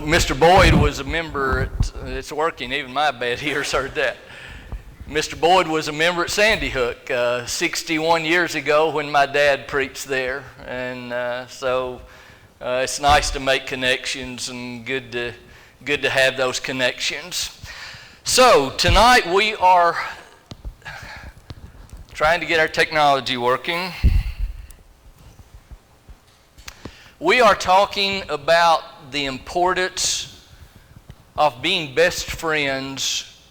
Mr. Boyd was a member, it's working, even my bad ears heard that. Mr. Boyd was a member at Sandy Hook 61 years ago when my dad preached there. And so it's nice to make connections and good to have those connections. So tonight we are trying to get our technology working. We are talking about the importance of being best friends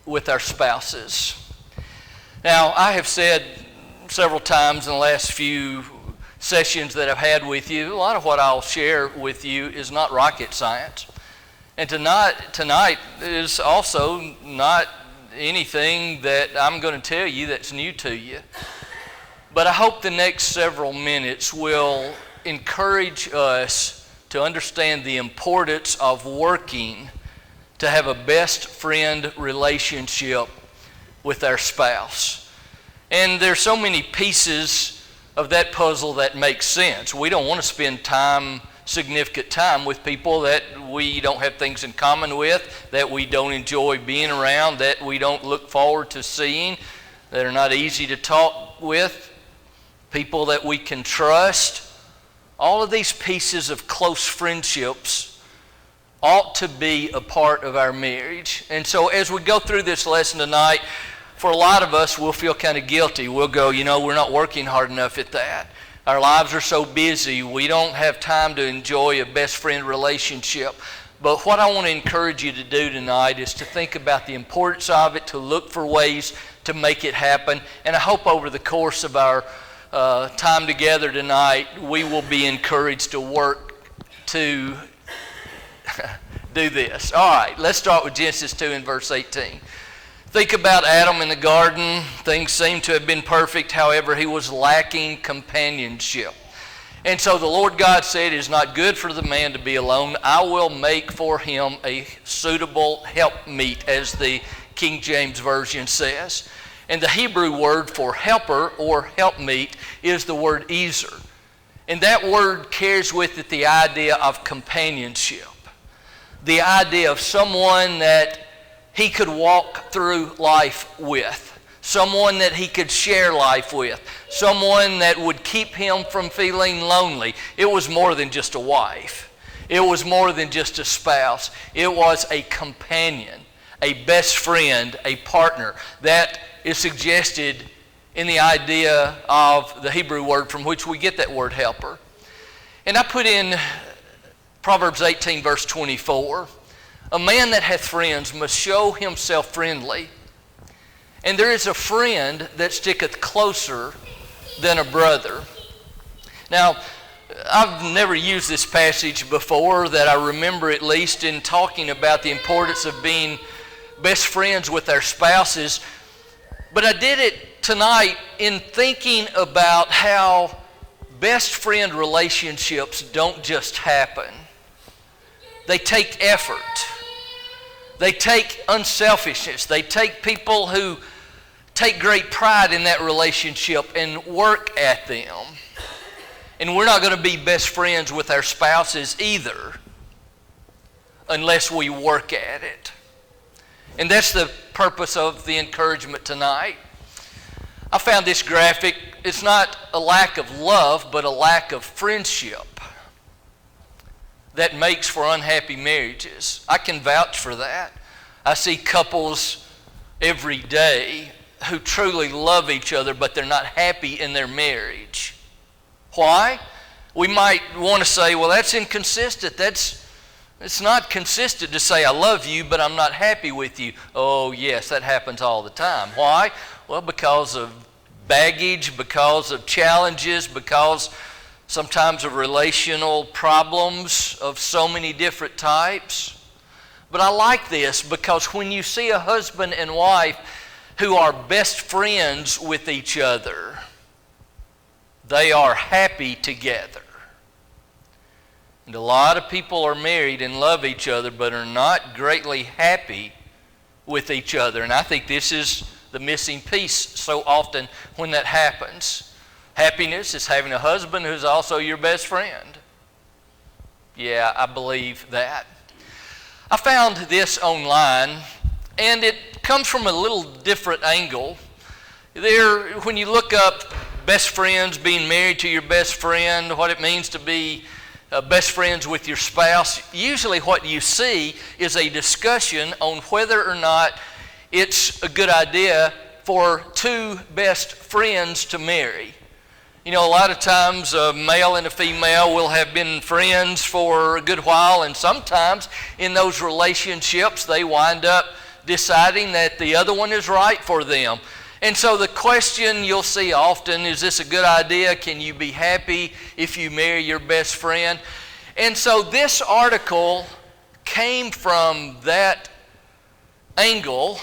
with our spouses. Now, I have said several times in the last few sessions that I've had with you, a lot of what I'll share with you is not rocket science. And tonight is also not anything that I'm going to tell you that's new to you. But I hope the next several minutes will encourage us to understand the importance of working to have a best friend relationship with our spouse. And there's so many pieces of that puzzle that make sense. We don't want to spend significant time with people that we don't have things in common with, that we don't enjoy being around, that we don't look forward to seeing, that are not easy to talk with, people that we can trust. All of these pieces of close friendships ought to be a part of our marriage. And so as we go through this lesson tonight, for a lot of us, we'll feel kind of guilty. We'll go, we're not working hard enough at that. Our lives are so busy, we don't have time to enjoy a best friend relationship. But what I want to encourage you to do tonight is to think about the importance of it, to look for ways to make it happen. And I hope over the course of our time together tonight, we will be encouraged to work to do this. All right, let's start with Genesis 2 and verse 18. Think about Adam in the garden. Things seemed to have been perfect. However, he was lacking companionship. And so the Lord God said, it is not good for the man to be alone. I will make for him a suitable helpmeet, as the King James Version says. And the Hebrew word for helper or helpmeet is the word ezer. And that word carries with it the idea of companionship. The idea of someone that he could walk through life with. Someone that he could share life with. Someone that would keep him from feeling lonely. It was more than just a wife. It was more than just a spouse. It was a companion, a best friend, a partner. That is suggested in the idea of the Hebrew word from which we get that word helper. And I put in Proverbs 18 verse 24, a man that hath friends must show himself friendly, and there is a friend that sticketh closer than a brother. Now, I've never used this passage before that I remember, at least in talking about the importance of being best friends with our spouses. But I did it tonight in thinking about how best friend relationships don't just happen. They take effort. They take unselfishness. They take people who take great pride in that relationship and work at them. And we're not going to be best friends with our spouses either unless we work at it. And that's the purpose of the encouragement tonight. I found this graphic. It's not a lack of love, but a lack of friendship that makes for unhappy marriages. I can vouch for that. I see couples every day who truly love each other, but they're not happy in their marriage. Why? We might want to say, well, that's inconsistent. It's not consistent to say I love you, but I'm not happy with you. Oh, yes, that happens all the time. Why? Well, because of baggage, because of challenges, because sometimes of relational problems of so many different types. But I like this because when you see a husband and wife who are best friends with each other, they are happy together. And a lot of people are married and love each other but are not greatly happy with each other. And I think this is the missing piece so often when that happens. Happiness is having a husband who's also your best friend. Yeah, I believe that. I found this online, and it comes from a little different angle. When you look up best friends, being married to your best friend, what it means to be best friends with your spouse, usually what you see is a discussion on whether or not it's a good idea for two best friends to marry. You know, a lot of times a male and a female will have been friends for a good while, and sometimes in those relationships they wind up deciding that the other one is right for them. And so the question you'll see often, is this a good idea? Can you be happy if you marry your best friend? And so this article came from that angle,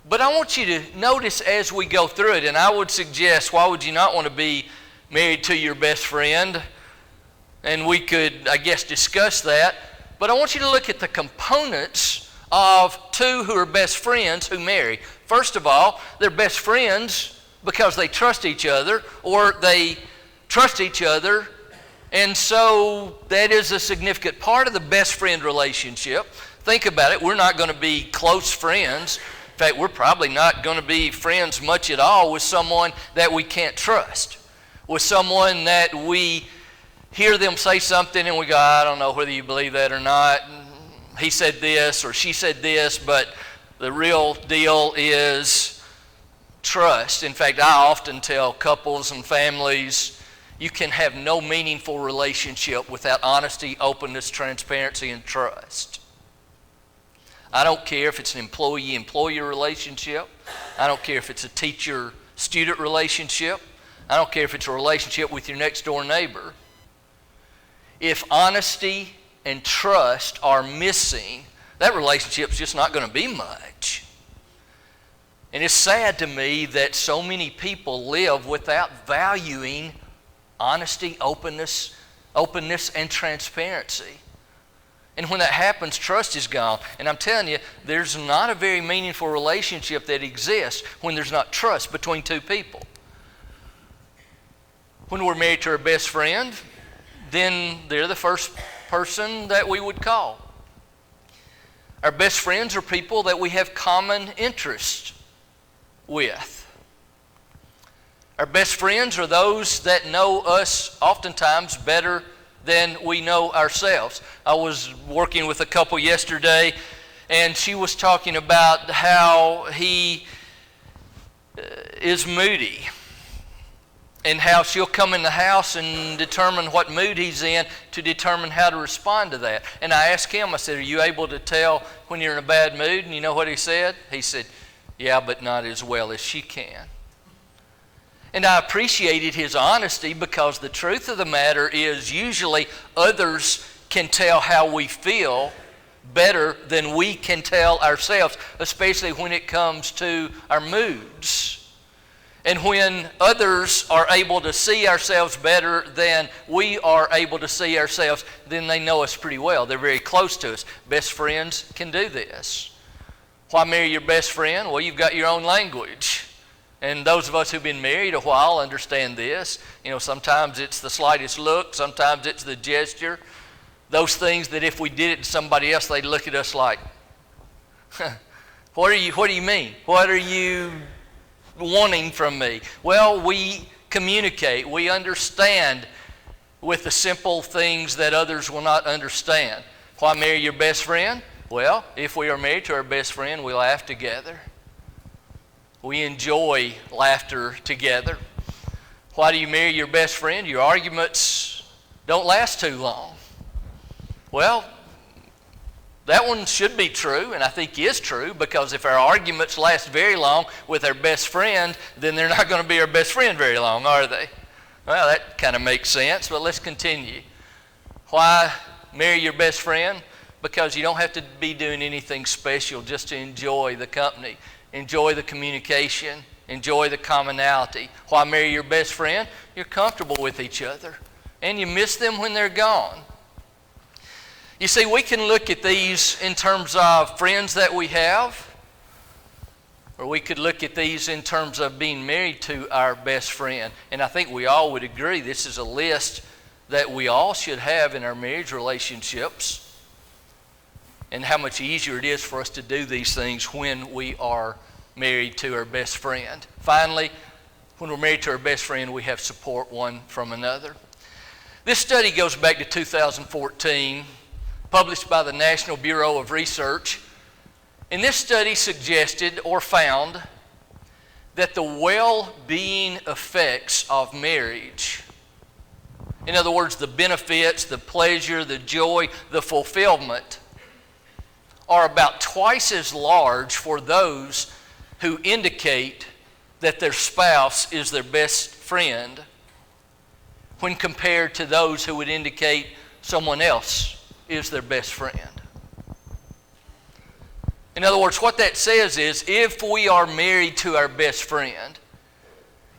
but I want you to notice as we go through it, and I would suggest, why would you not want to be married to your best friend? And we could, I guess, discuss that. But I want you to look at the components of two who are best friends who marry. First of all, they're best friends because they trust each other, or they trust each other, and so that is a significant part of the best friend relationship. Think about it. We're not going to be close friends. In fact, we're probably not going to be friends much at all with someone that we can't trust, with someone that we hear them say something and we go, I don't know whether you believe that or not. He said this or she said this, but the real deal is trust. In fact, I often tell couples and families, you can have no meaningful relationship without honesty, openness, transparency, and trust. I don't care if it's an employee-employer relationship. I don't care if it's a teacher-student relationship. I don't care if it's a relationship with your next-door neighbor. If honesty and trust are missing, that relationship's just not going to be much. And it's sad to me that so many people live without valuing honesty, openness, and transparency. And when that happens, trust is gone. And I'm telling you, there's not a very meaningful relationship that exists when there's not trust between two people. When we're married to our best friend, then they're the first person that we would call. Our best friends are people that we have common interests with. Our best friends are those that know us oftentimes better than we know ourselves. I was working with a couple yesterday, and she was talking about how he is moody, and how she'll come in the house and determine what mood he's in to determine how to respond to that. And I asked him, I said, are you able to tell when you're in a bad mood? And you know what he said? He said, yeah, but not as well as she can. And I appreciated his honesty, because the truth of the matter is usually others can tell how we feel better than we can tell ourselves, especially when it comes to our moods. And when others are able to see ourselves better than we are able to see ourselves, then they know us pretty well. They're very close to us. Best friends can do this. Why marry your best friend? Well, you've got your own language. And those of us who've been married a while understand this. You know, sometimes it's the slightest look, sometimes it's the gesture. Those things that if we did it to somebody else, they'd look at us like, what do you mean? What are you wanting from me? Well, we communicate, we understand with the simple things that others will not understand. Why marry your best friend? Well, if we are married to our best friend, we laugh together. We enjoy laughter together. Why do you marry your best friend? Your arguments don't last too long. Well, that one should be true, and I think is true, because if our arguments last very long with our best friend, then they're not going to be our best friend very long, are they? Well, that kind of makes sense, but let's continue. Why marry your best friend? Because you don't have to be doing anything special just to enjoy the company, enjoy the communication, enjoy the commonality. Why marry your best friend? You're comfortable with each other, and you miss them when they're gone. You see, we can look at these in terms of friends that we have, or we could look at these in terms of being married to our best friend. And I think we all would agree this is a list that we all should have in our marriage relationships, and how much easier it is for us to do these things when we are married to our best friend. Finally, when we're married to our best friend, we have support one from another. This study goes back to 2014, published by the National Bureau of Research. And this study suggested or found that the well-being effects of marriage, in other words, the benefits, the pleasure, the joy, the fulfillment, are about twice as large for those who indicate that their spouse is their best friend when compared to those who would indicate someone else is their best friend. In other words, what that says is, if we are married to our best friend,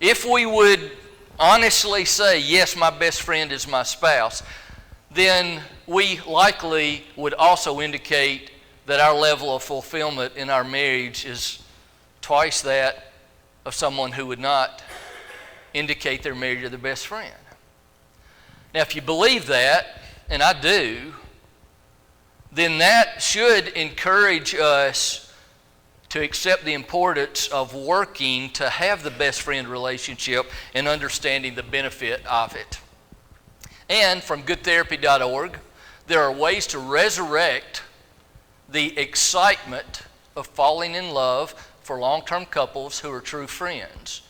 if we would honestly say, yes, my best friend is my spouse, then we likely would also indicate that our level of fulfillment in our marriage is twice that of someone who would not indicate they're married to their best friend. Now, if you believe that, and I do, then that should encourage us to accept the importance of working to have the best friend relationship and understanding the benefit of it. And from goodtherapy.org, there are ways to resurrect the excitement of falling in love for long-term couples who are true friends.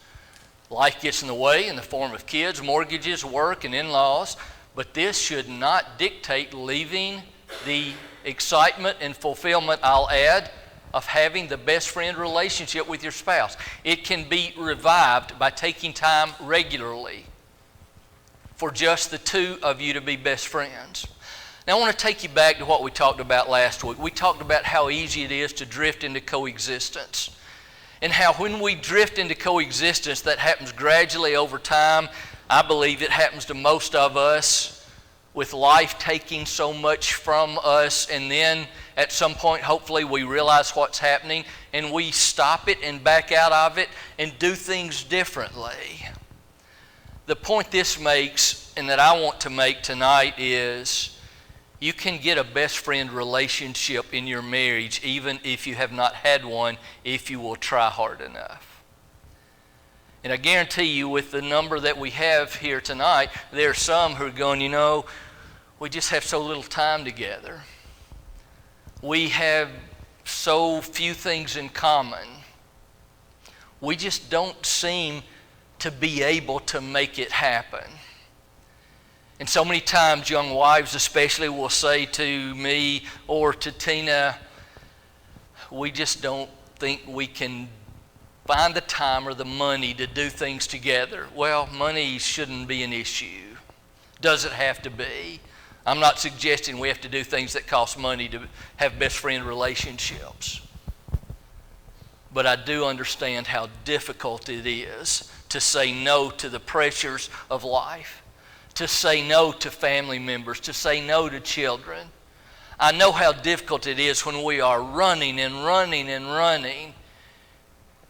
Life gets in the way in the form of kids, mortgages, work, and in-laws, but this should not dictate leaving the excitement and fulfillment, I'll add, of having the best friend relationship with your spouse. It can be revived by taking time regularly for just the two of you to be best friends. Now I want to take you back to what we talked about last week. We talked about how easy it is to drift into coexistence, and how when we drift into coexistence, that happens gradually over time. I believe it happens to most of us, with life taking so much from us, and then at some point, hopefully, we realize what's happening, and we stop it and back out of it and do things differently. The point this makes, and that I want to make tonight, is you can get a best friend relationship in your marriage even if you have not had one, if you will try hard enough. And I guarantee you, with the number that we have here tonight, there are some who are going, we just have so little time together. We have so few things in common. We just don't seem to be able to make it happen. And so many times, young wives especially will say to me or to Tina, we just don't think we can find the time or the money to do things together. Well, money shouldn't be an issue. Does it have to be? I'm not suggesting we have to do things that cost money to have best friend relationships. But I do understand how difficult it is to say no to the pressures of life, to say no to family members, to say no to children. I know how difficult it is when we are running and running and running,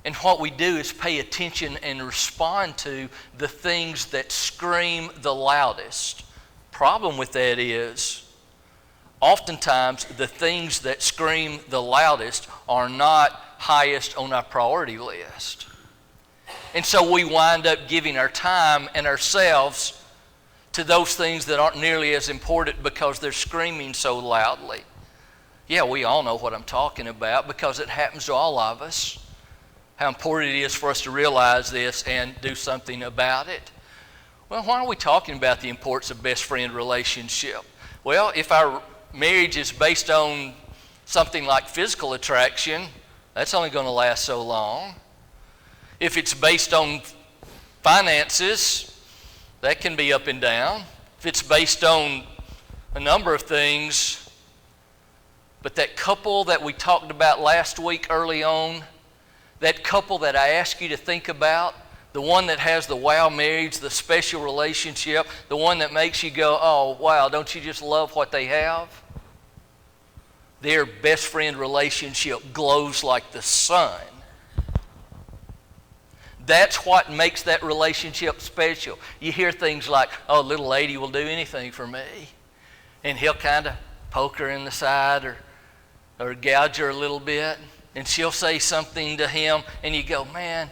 and what we do is pay attention and respond to the things that scream the loudest. Problem with that is, oftentimes the things that scream the loudest are not highest on our priority list. And so we wind up giving our time and ourselves to those things that aren't nearly as important because they're screaming so loudly. Yeah, we all know what I'm talking about because it happens to all of us. How important it is for us to realize this and do something about it. Well, why are we talking about the importance of best friend relationship? Well, if our marriage is based on something like physical attraction, that's only going to last so long. If it's based on finances, that can be up and down. If it's based on a number of things, but that couple that we talked about last week early on, that couple that I asked you to think about, the one that has the wow marriage, the special relationship, the one that makes you go, oh, wow, don't you just love what they have? Their best friend relationship glows like the sun. That's what makes that relationship special. You hear things like, oh, little lady will do anything for me. And he'll kind of poke her in the side or gouge her a little bit. And she'll say something to him, and you go, man,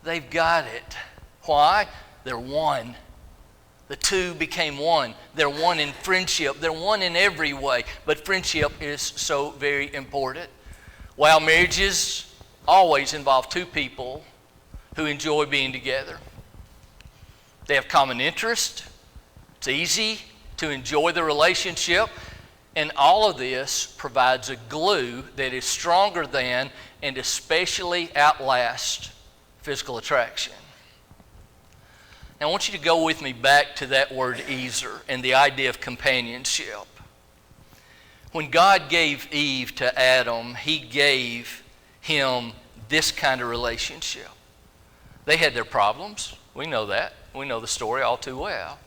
they've got it. Why? They're one. The two became one. They're one in friendship. They're one in every way. But friendship is so very important. While marriages always involve two people who enjoy being together. They have common interest. It's easy to enjoy the relationship. And all of this provides a glue that is stronger than and especially outlasts physical attraction. Now I want you to go with me back to that word Ezer and the idea of companionship. When God gave Eve to Adam, he gave him this kind of relationship. They had their problems. We know that. We know the story all too well.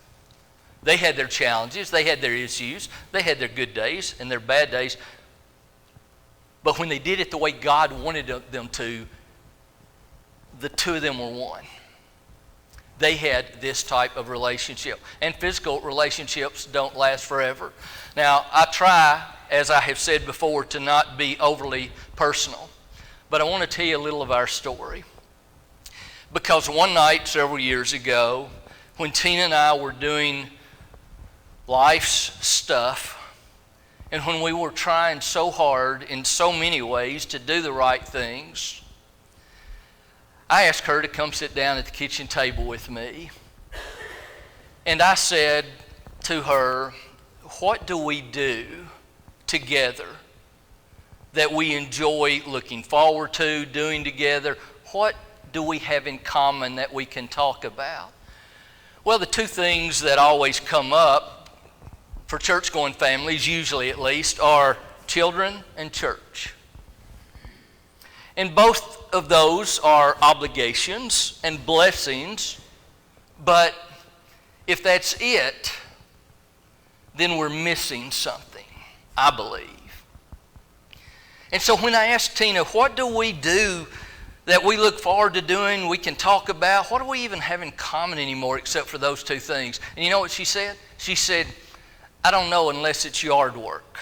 They had their challenges. They had their issues. They had their good days and their bad days. But when they did it the way God wanted them to, the two of them were one. They had this type of relationship. And physical relationships don't last forever. Now, I try, as I have said before, to not be overly personal. But I want to tell you a little of our story. Because one night several years ago, when Tina and I were doing life's stuff, and when we were trying so hard in so many ways to do the right things, I asked her to come sit down at the kitchen table with me. And I said to her, what do we do together that we enjoy looking forward to, doing together? What do we have in common that we can talk about? Well, the two things that always come up for church-going families, usually at least, are children and church. And both of those are obligations and blessings, but if that's it, then we're missing something, I believe. And so when I asked Tina, what do we do that we look forward to doing, we can talk about, what do we even have in common anymore except for those two things? And you know what she said? She said, I don't know unless it's yard work.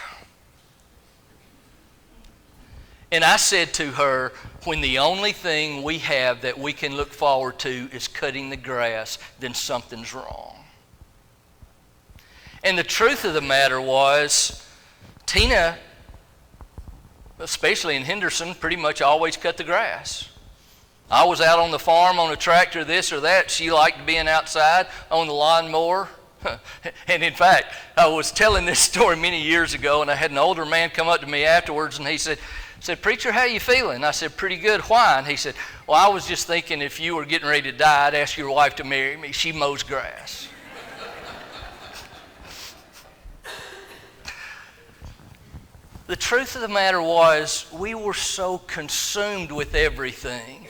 And I said to her, when the only thing we have that we can look forward to is cutting the grass, then something's wrong. And the truth of the matter was, Tina, especially in Henderson, pretty much always cut the grass. I was out on the farm on a tractor, this or that. She liked being outside on the lawnmower. And in fact, I was telling this story many years ago, and I had an older man come up to me afterwards, and he said, Preacher, how you feeling? I said, pretty good. Why? And he said, well, I was just thinking if you were getting ready to die, I'd ask your wife to marry me. She mows grass. The truth of the matter was, we were so consumed with everything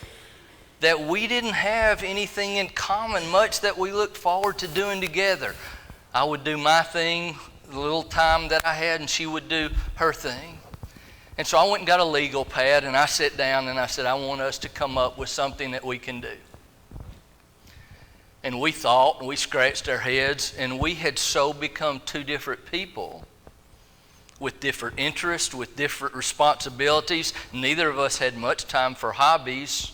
that we didn't have anything in common much that we looked forward to doing together. I would do my thing, the little time that I had, and she would do her thing. And so I went and got a legal pad, and I sat down and I said, I want us to come up with something that we can do. And we thought, and we scratched our heads, and we had so become two different people with different interests, with different responsibilities. Neither of us had much time for hobbies.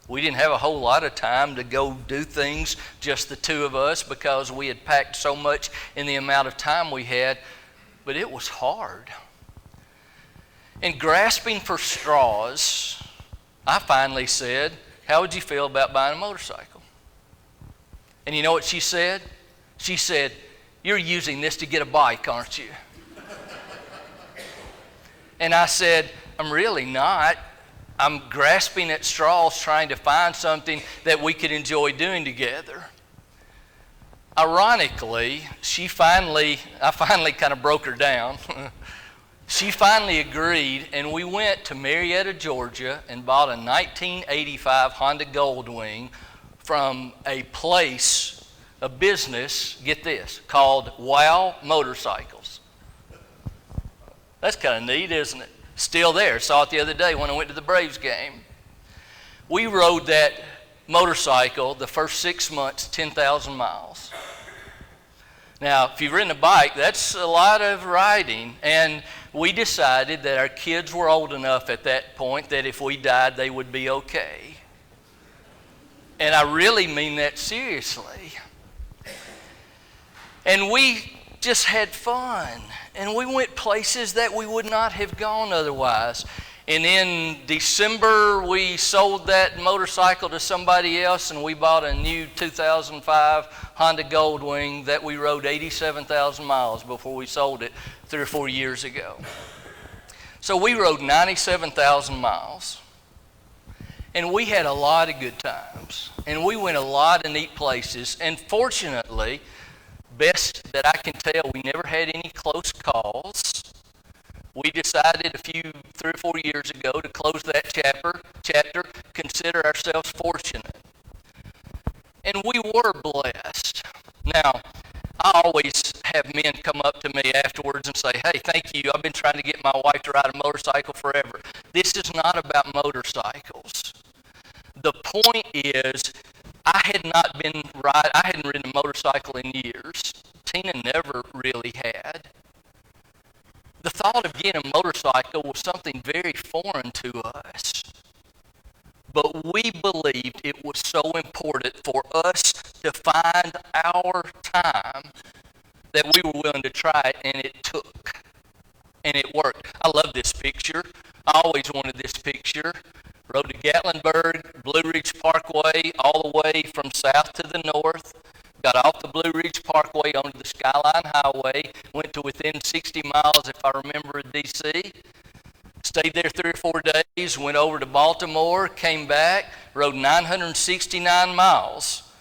We didn't have a whole lot of time to go do things, just the two of us, because we had packed so much in the amount of time we had. But it was hard. And grasping for straws, I finally said, how would you feel about buying a motorcycle? And you know what she said? She said, you're using this to get a bike, aren't you? And I said, I'm really not. I'm grasping at straws trying to find something that we could enjoy doing together. Ironically, I finally kind of broke her down. She finally agreed, and we went to Marietta, Georgia, and bought a 1985 Honda Goldwing from a place, a business, get this, called Wow Motorcycles. That's kind of neat, isn't it? Still there. Saw it the other day when I went to the Braves game. We rode that motorcycle the first 6 months, 10,000 miles. Now, if you've ridden a bike, that's a lot of riding. And we decided that our kids were old enough at that point that if we died, they would be okay. And I really mean that seriously. And we just had fun. And we went places that we would not have gone otherwise. And in December, we sold that motorcycle to somebody else, and we bought a new 2005 Honda Goldwing that we rode 87,000 miles before we sold it 3 or 4 years ago. So we rode 97,000 miles, and we had a lot of good times, and we went a lot of neat places, and fortunately, best that I can tell, we never had any close calls. We decided 3 or 4 years ago to close that chapter, consider ourselves fortunate. And we were blessed. Now, I always have men come up to me afterwards and say, hey, thank you, I've been trying to get my wife to ride a motorcycle forever. This is not about motorcycles. The point is, I hadn't ridden a motorcycle in years. Tina never really had. The thought of getting a motorcycle was something very foreign to us. But we believed it was so important for us to find our time that we were willing to try it, and it took. And it worked. I love this picture. I always wanted this picture. Rode to Gatlinburg, Blue Ridge Parkway, all the way from south to the north. Got off the Blue Ridge Parkway onto the Skyline Highway, went to within 60 miles, if I remember, of D.C. Stayed there 3 or 4 days, went over to Baltimore, came back, rode 969 miles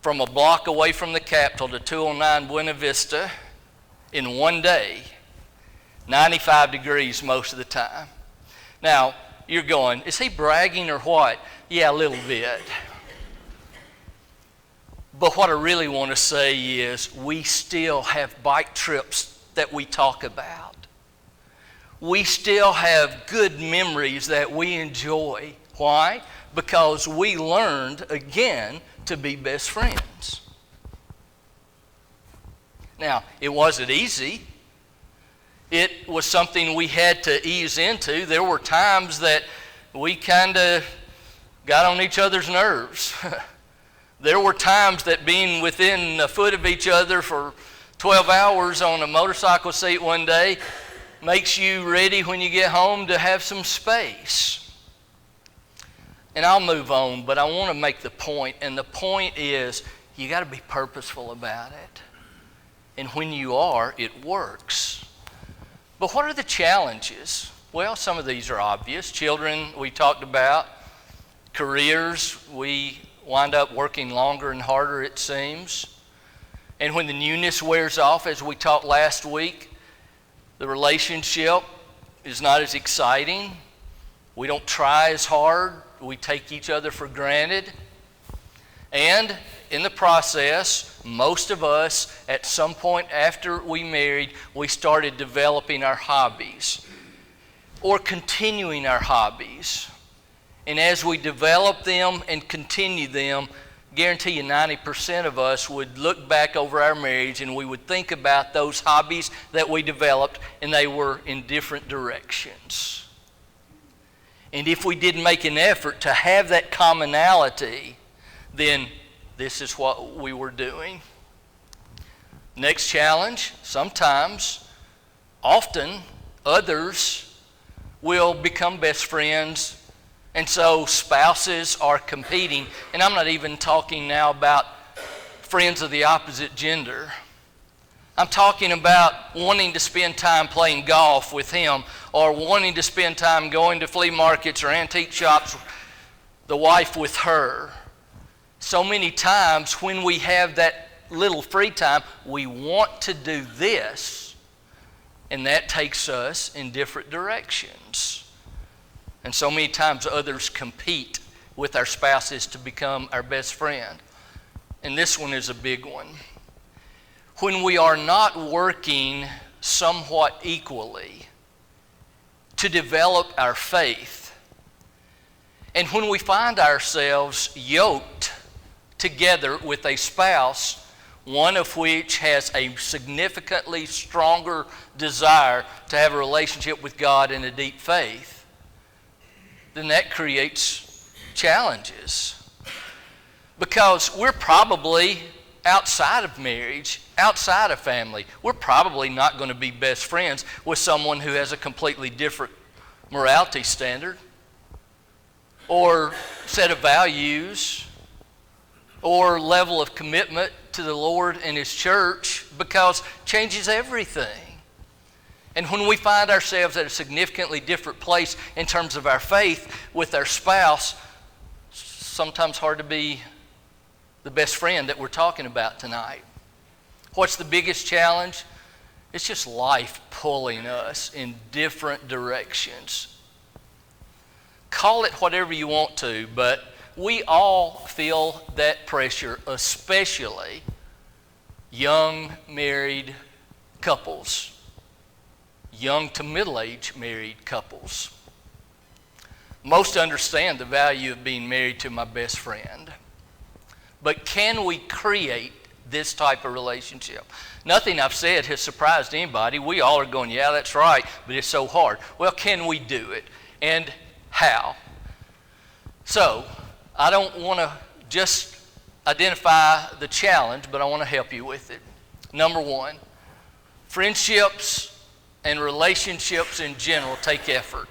from a block away from the Capitol to 209 Buena Vista in 1 day, 95 degrees most of the time. Now, you're going, is he bragging or what? Yeah, a little bit. But what I really want to say is we still have bike trips that we talk about. We still have good memories that we enjoy. Why? Because we learned, again, to be best friends. Now, it wasn't easy. It was something we had to ease into. There were times that we kind of got on each other's nerves. There were times that being within a foot of each other for 12 hours on a motorcycle seat one day makes you ready when you get home to have some space. And I'll move on, but I want to make the point, and the point is you got to be purposeful about it. And when you are, it works. But what are the challenges? Well, some of these are obvious. Children, we talked about. Careers, we wind up working longer and harder, it seems. And when the newness wears off, as we talked last week, the relationship is not as exciting. We don't try as hard. We take each other for granted. And in the process, most of us, at some point after we married, we started developing our hobbies or continuing our hobbies. And as we develop them and continue them, guarantee you 90% of us would look back over our marriage and we would think about those hobbies that we developed, and they were in different directions. And if we didn't make an effort to have that commonality, then this is what we were doing. Next challenge, sometimes, often, others will become best friends. And so spouses are competing, and I'm not even talking now about friends of the opposite gender. I'm talking about wanting to spend time playing golf with him, or wanting to spend time going to flea markets or antique shops, the wife with her. So many times when we have that little free time, we want to do this, and that takes us in different directions. And so many times others compete with our spouses to become our best friend. And this one is a big one. When we are not working somewhat equally to develop our faith, And when we find ourselves yoked together with a spouse, one of which has a significantly stronger desire to have a relationship with God and a deep faith, then that creates challenges. Because we're probably outside of marriage, outside of family, we're probably not going to be best friends with someone who has a completely different morality standard or set of values or level of commitment to the Lord and His church, because changes everything. And when we find ourselves at a significantly different place in terms of our faith with our spouse, sometimes hard to be the best friend that we're talking about tonight. What's the biggest challenge? It's just life pulling us in different directions. Call it whatever you want to, but we all feel that pressure, especially young married couples, young to middle-aged married couples. Most understand the value of being married to my best friend. But can we create this type of relationship? Nothing I've said has surprised anybody. We all are going, yeah, that's right, but it's so hard. Well, can we do it? And how? So, I don't want to just identify the challenge, but I want to help you with it. Number one, friendships and relationships in general take effort.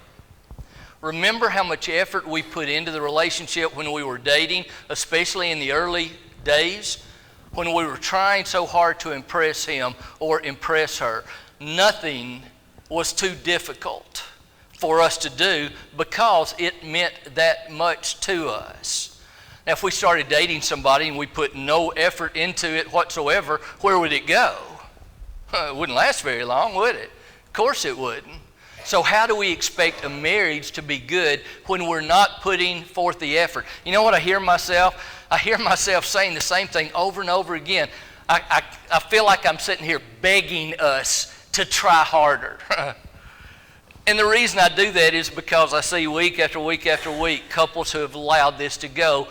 Remember how much effort we put into the relationship when we were dating, especially in the early days, when we were trying so hard to impress him or impress her. Nothing was too difficult for us to do because it meant that much to us. Now, if we started dating somebody and we put no effort into it whatsoever, where would it go? It wouldn't last very long, would it? Of course it wouldn't. So how do we expect a marriage to be good when we're not putting forth the effort? You know what I hear myself? I hear myself saying the same thing over and over again. I feel like I'm sitting here begging us to try harder. And the reason I do that is because I see week after week after week couples who have allowed this to go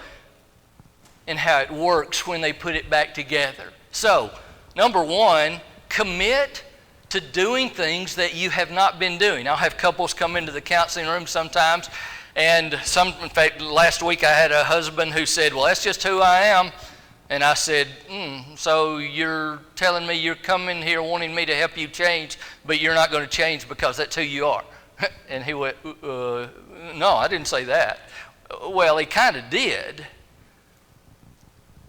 and how it works when they put it back together. So, number one, commit to doing things that you have not been doing. I'll have couples come into the counseling room sometimes, and in fact, last week I had a husband who said, well, that's just who I am. And I said, so you're telling me you're coming here wanting me to help you change, but you're not going to change because that's who you are? And he went, no, I didn't say that. Well, he kind of did.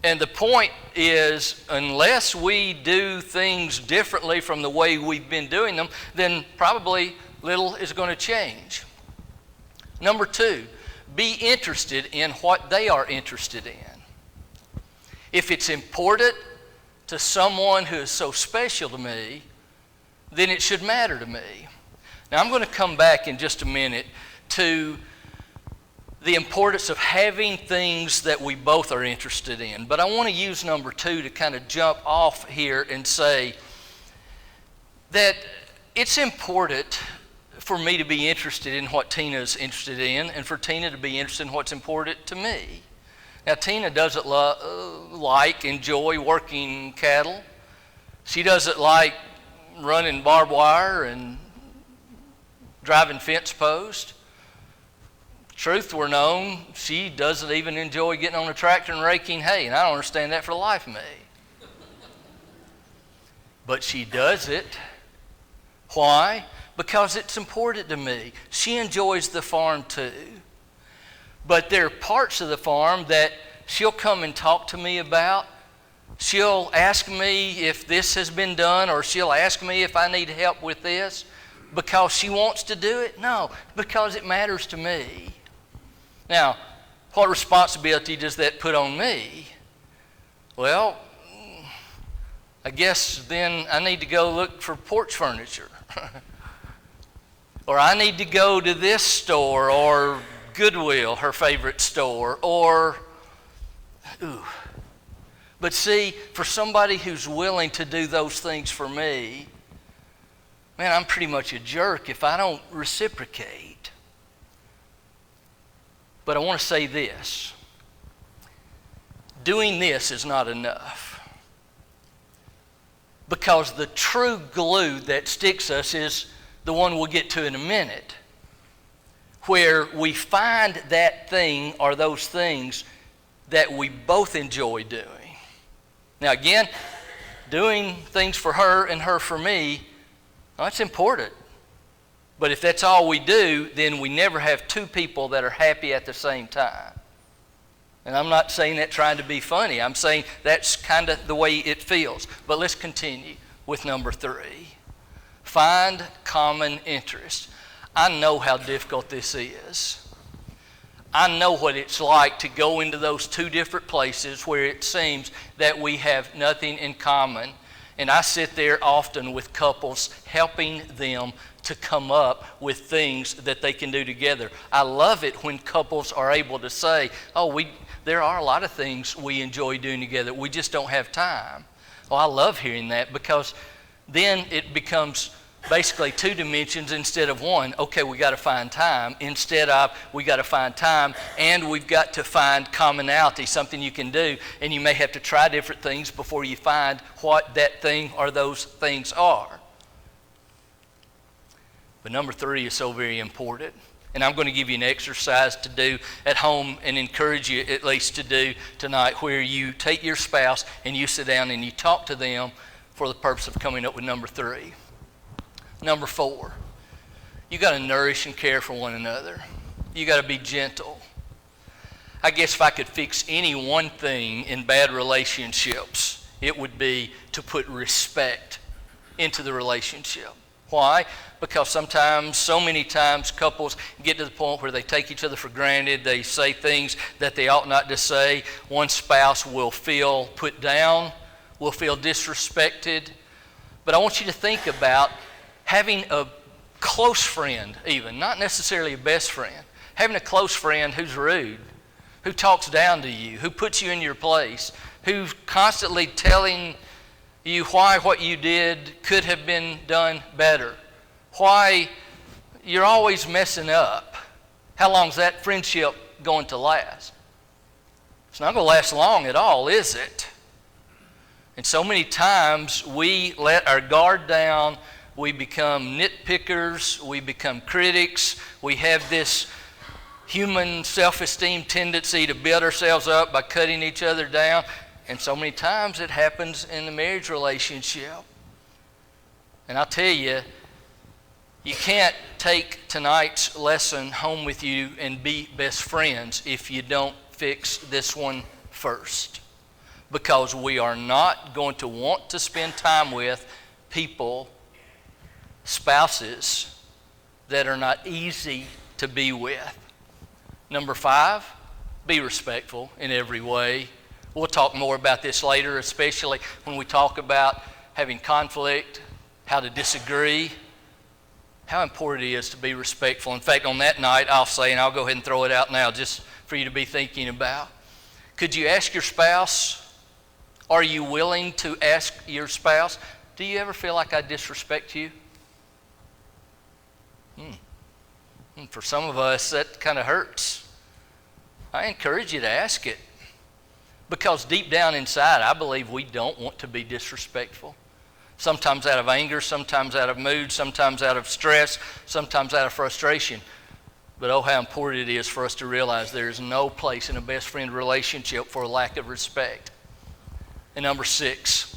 And the point is, unless we do things differently from the way we've been doing them, then probably little is going to change. Number two, be interested in what they are interested in. If it's important to someone who is so special to me, then it should matter to me. Now, I'm going to come back in just a minute to the importance of having things that we both are interested in. But I want to use number two to kind of jump off here and say that it's important for me to be interested in what Tina is interested in and for Tina to be interested in what's important to me. Now, Tina doesn't enjoy working cattle. She doesn't like running barbed wire and driving fence posts. Truth were known, she doesn't even enjoy getting on a tractor and raking hay, and I don't understand that for the life of me. But she does it. Why? Because it's important to me. She enjoys the farm too. But there are parts of the farm that she'll come and talk to me about. She'll ask me if this has been done, or she'll ask me if I need help with this because she wants to do it. No, because it matters to me. Now, what responsibility does that put on me? Well, I guess then I need to go look for porch furniture. Or I need to go to this store, or Goodwill, her favorite store, or, But see, for somebody who's willing to do those things for me, man, I'm pretty much a jerk if I don't reciprocate. But I want to say this. Doing this is not enough. Because the true glue that sticks us is the one we'll get to in a minute, where we find that thing or those things that we both enjoy doing. Now again, doing things for her and her for me, that's important. But if that's all we do, then we never have two people that are happy at the same time. And I'm not saying that trying to be funny. I'm saying that's kind of the way it feels. But let's continue with number 3. Find common interest. I know how difficult this is. I know what it's like to go into those two different places where it seems that we have nothing in common. And I sit there often with couples helping them to come up with things that they can do together. I love it when couples are able to say, there are a lot of things we enjoy doing together. We just don't have time. Oh, I love hearing that, because then it becomes basically 2 dimensions instead of one. Okay, we got to find time. Instead of we got to find time, and we've got to find commonality, something you can do. And you may have to try different things before you find what that thing or those things are. But number 3 is so very important. And I'm going to give you an exercise to do at home and encourage you at least to do tonight, where you take your spouse and you sit down and you talk to them for the purpose of coming up with number 3. Number 4, you got to nourish and care for one another. You got to be gentle. I guess if I could fix any one thing in bad relationships, it would be to put respect into the relationship. Why? Because sometimes, so many times, couples get to the point where they take each other for granted. They say things that they ought not to say. One spouse will feel put down, will feel disrespected. But I want you to think about having a close friend, even, not necessarily a best friend, having a close friend who's rude, who talks down to you, who puts you in your place, who's constantly telling you why what you did could have been done better, why you're always messing up. How long's that friendship going to last? It's not going to last long at all, is it? And so many times we let our guard down. We become nitpickers, we become critics, we have this human self-esteem tendency to build ourselves up by cutting each other down, and so many times it happens in the marriage relationship. And I'll tell you, you can't take tonight's lesson home with you and be best friends if you don't fix this one first. Because we are not going to want to spend time with people, spouses, that are not easy to be with. Number 5, be respectful in every way. We'll talk more about this later, especially when we talk about having conflict, how to disagree, how important it is to be respectful. In fact, on that night, I'll say, and I'll go ahead and throw it out now just for you to be thinking about. Could you ask your spouse, are you willing to ask your spouse, do you ever feel like I disrespect you? For some of us, that kind of hurts. I encourage you to ask it. Because deep down inside, I believe we don't want to be disrespectful. Sometimes out of anger, sometimes out of mood, sometimes out of stress, sometimes out of frustration. But oh, how important it is for us to realize there is no place in a best friend relationship for a lack of respect. And number 6,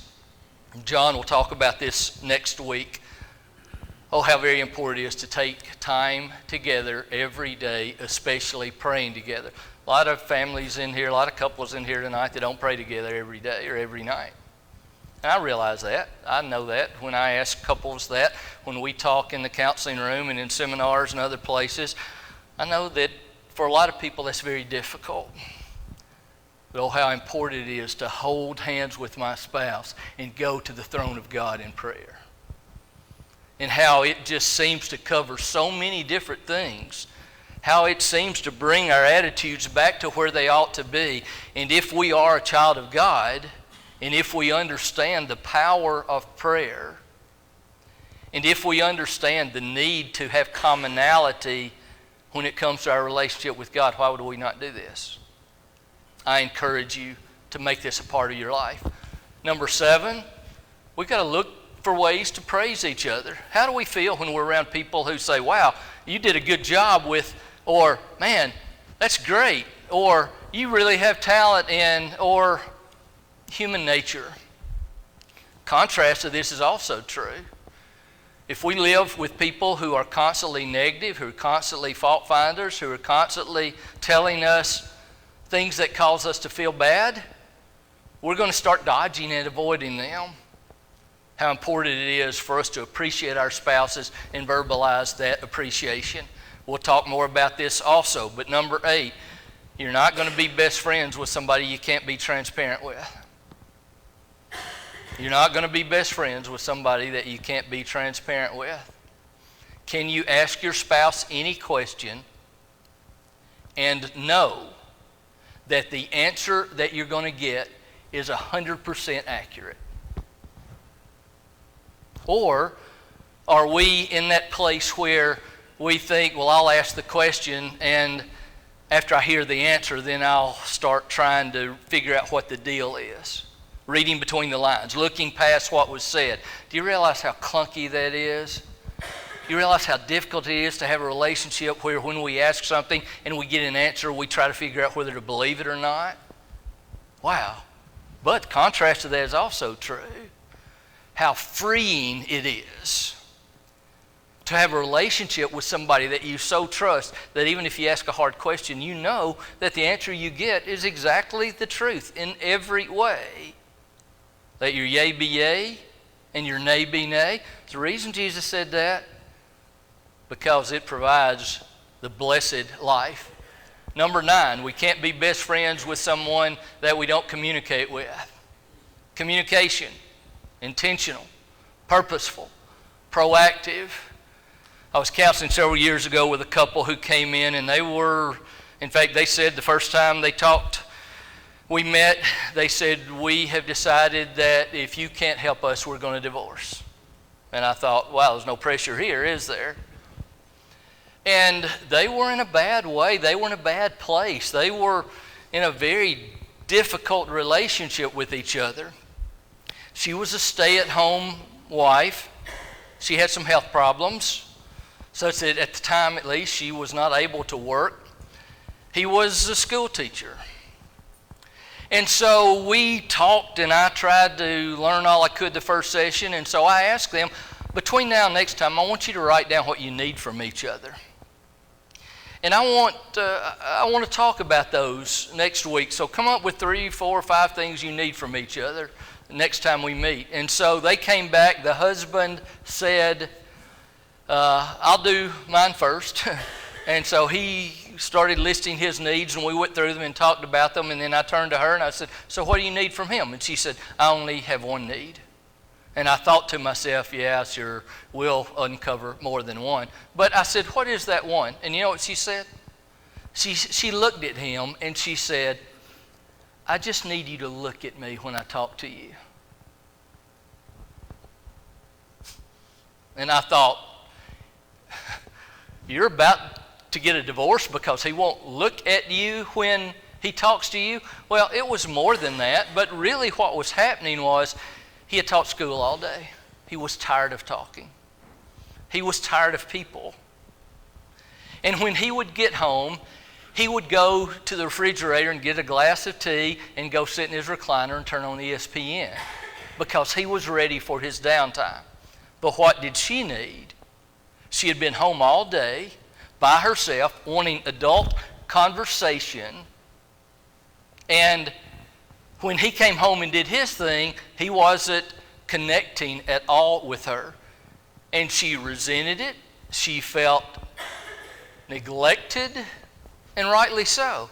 John will talk about this next week. Oh, how very important it is to take time together every day, especially praying together. A lot of families in here, a lot of couples in here tonight that don't pray together every day or every night. And I realize that. I know that when I ask couples that, when we talk in the counseling room and in seminars and other places, I know that for a lot of people that's very difficult. But oh, how important it is to hold hands with my spouse and go to the throne of God in prayer. And how it just seems to cover so many different things. How it seems to bring our attitudes back to where they ought to be. And if we are a child of God, and if we understand the power of prayer, and if we understand the need to have commonality when it comes to our relationship with God, why would we not do this? I encourage you to make this a part of your life. Number 7, we've got to look for ways to praise each other. How do we feel when we're around people who say, wow, you did a good job with, or man, that's great, or you really have talent in, or human nature. Contrast to this is also true. If we live with people who are constantly negative, who are constantly fault finders, who are constantly telling us things that cause us to feel bad, we're going to start dodging and avoiding them. How important it is for us to appreciate our spouses and verbalize that appreciation. We'll talk more about this also. But number 8, you're not going to be best friends with somebody you can't be transparent with. You're not going to be best friends with somebody that you can't be transparent with. Can you ask your spouse any question and know that the answer that you're going to get is 100% accurate? Or are we in that place where we think, well, I'll ask the question, and after I hear the answer, then I'll start trying to figure out what the deal is? Reading between the lines, looking past what was said. Do you realize how clunky that is? You realize how difficult it is to have a relationship where when we ask something and we get an answer, we try to figure out whether to believe it or not? Wow. But the contrast to that is also true. How freeing it is to have a relationship with somebody that you so trust that even if you ask a hard question, you know that the answer you get is exactly the truth in every way. Let your yea be yea and your nay be nay. The reason Jesus said that, because it provides the blessed life. Number 9, we can't be best friends with someone that we don't communicate with. Communication, intentional, purposeful, proactive. I was counseling several years ago with a couple who came in, and they said the first time we met, they said, we have decided that if you can't help us, we're going to divorce. And I thought, wow, there's no pressure here, is there? And they were in a bad way. They were in a bad place. They were in a very difficult relationship with each other. She was a stay-at-home wife. She had some health problems, such that at the time at least she was not able to work. He was a school teacher. And so we talked, and I tried to learn all I could the first session. And so I asked them, between now and next time, I want you to write down what you need from each other. And I want to talk about those next week. So come up with 3, 4, 5 things you need from each other the next time we meet. And so they came back. The husband said, I'll do mine first. And so he started listing his needs, and we went through them and talked about them. And then I turned to her and I said, so what do you need from him? And she said, I only have one need. And I thought to myself, yeah, sure, we'll uncover more than one. But I said, what is that one? And you know what she said? She looked at him and she said, I just need you to look at me when I talk to you. And I thought, you're about to get a divorce because he won't look at you when he talks to you? Well, it was more than that, but really what was happening was he had taught school all day. He was tired of talking. He was tired of people. And when he would get home, he would go to the refrigerator and get a glass of tea and go sit in his recliner and turn on ESPN because he was ready for his downtime. But what did she need? She had been home all day by herself wanting adult conversation, and when he came home and did his thing, he wasn't connecting at all with her. And she resented it. She felt neglected, and rightly so.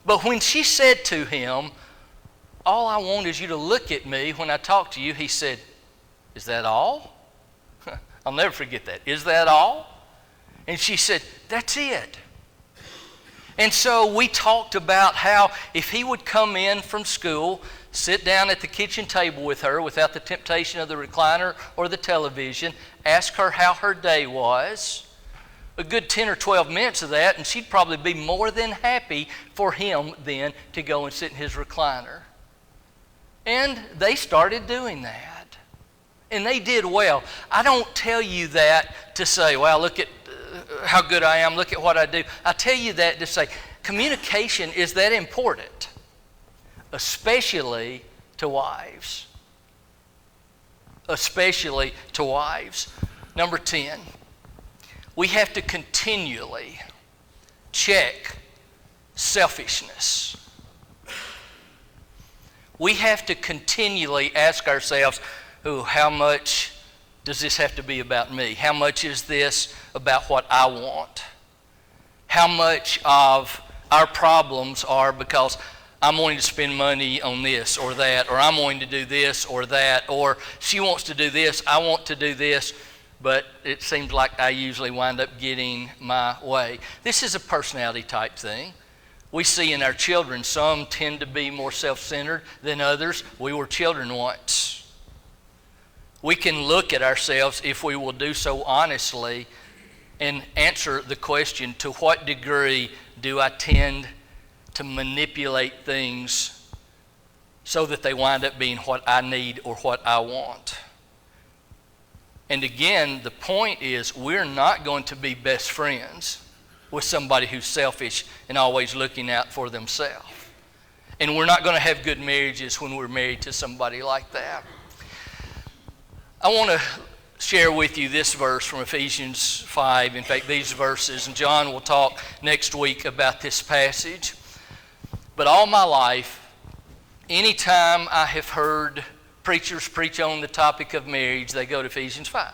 But when she said to him, all I want is you to look at me when I talk to you, he said, is that all? I'll never forget that. Is that all? And she said, that's it. And so we talked about how if he would come in from school, sit down at the kitchen table with her without the temptation of the recliner or the television, ask her how her day was, a good 10 or 12 minutes of that, and she'd probably be more than happy for him then to go and sit in his recliner. And they started doing that. And they did well. I don't tell you that to say, well, look at how good I am, look at what I do. I tell you that to say, communication is that important, especially to wives. Especially to wives. Number 10, we have to continually check selfishness. We have to continually ask ourselves, how much does this have to be about me? How much is this about what I want? How much of our problems are because I'm wanting to spend money on this or that, or I'm wanting to do this or that, or she wants to do this, I want to do this, but it seems like I usually wind up getting my way. This is a personality type thing. We see in our children, some tend to be more self-centered than others. We were children once. We can look at ourselves, if we will do so honestly, and answer the question, to what degree do I tend to manipulate things so that they wind up being what I need or what I want? And again, the point is, we're not going to be best friends with somebody who's selfish and always looking out for themselves. And we're not going to have good marriages when we're married to somebody like that. I want to share with you this verse from Ephesians 5. In fact, these verses, and John will talk next week about this passage. But all my life, anytime I have heard preachers preach on the topic of marriage, they go to Ephesians 5.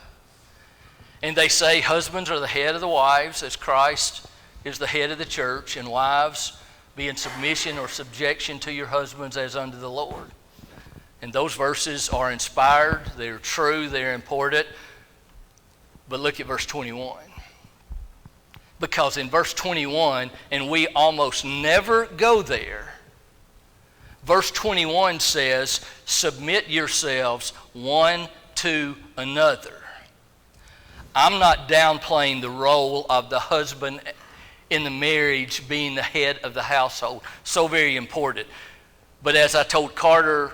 And they say husbands are the head of the wives as Christ is the head of the church, and wives be in submission or subjection to your husbands as unto the Lord. And those verses are inspired, they're true, they're important. But look at verse 21. Because in verse 21, and we almost never go there, verse 21 says, submit yourselves one to another. I'm not downplaying the role of the husband in the marriage being the head of the household. So very important. But as I told Carter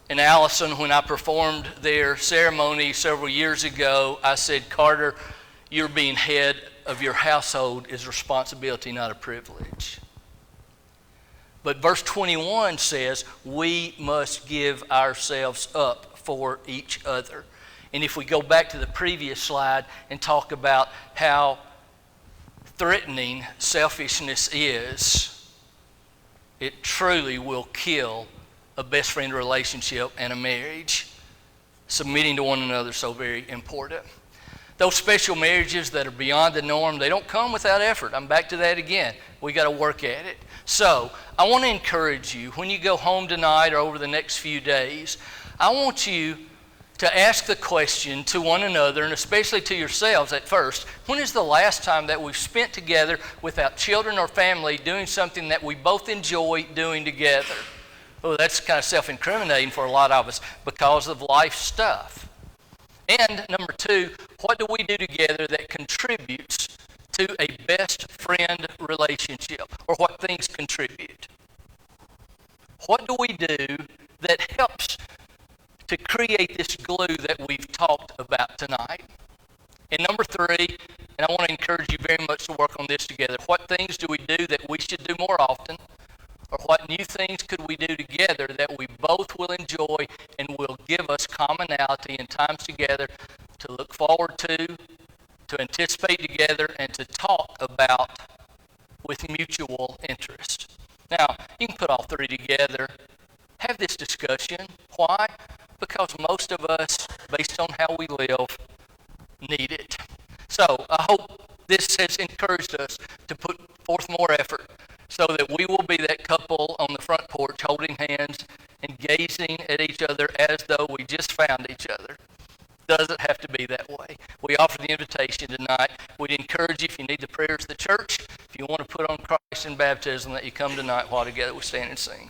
and Allison when I performed their ceremony several years ago, I said, Carter, your being head of your household is a responsibility, not a privilege. But verse 21 says we must give ourselves up for each other. And if we go back to the previous slide and talk about how threatening selfishness is, it truly will kill a best friend relationship and a marriage. Submitting to one another is so very important. Those special marriages that are beyond the norm, they don't come without effort. I'm back to that again. We got to work at it. So I want to encourage you, when you go home tonight or over the next few days, I want you to ask the question to one another, and especially to yourselves at first, when is the last time that we've spent together without children or family doing something that we both enjoy doing together? Oh, that's kind of self-incriminating for a lot of us because of life stuff. And number two, what do we do together that contributes to a best friend relationship, or what things contribute? What do we do that helps to create this glue that we've talked about tonight? And number three, and I want to encourage you very much to work on this together, what things do we do that we should do more often? Or what new things could we do together that we both will enjoy and will give us commonality and times together to look forward to anticipate together, and to talk about with mutual interest? Now, you can put all three together. Have this discussion. Why? Because most of us, based on how we live, need it. So I hope this has encouraged us to put forth more effort so that we will be that couple on the front porch holding hands and gazing at each other as though we just found each other. Doesn't have to be that way. We offer the invitation tonight. We'd encourage you, if you need the prayers of the church, if you want to put on Christ in baptism, that you come tonight while together we stand and sing.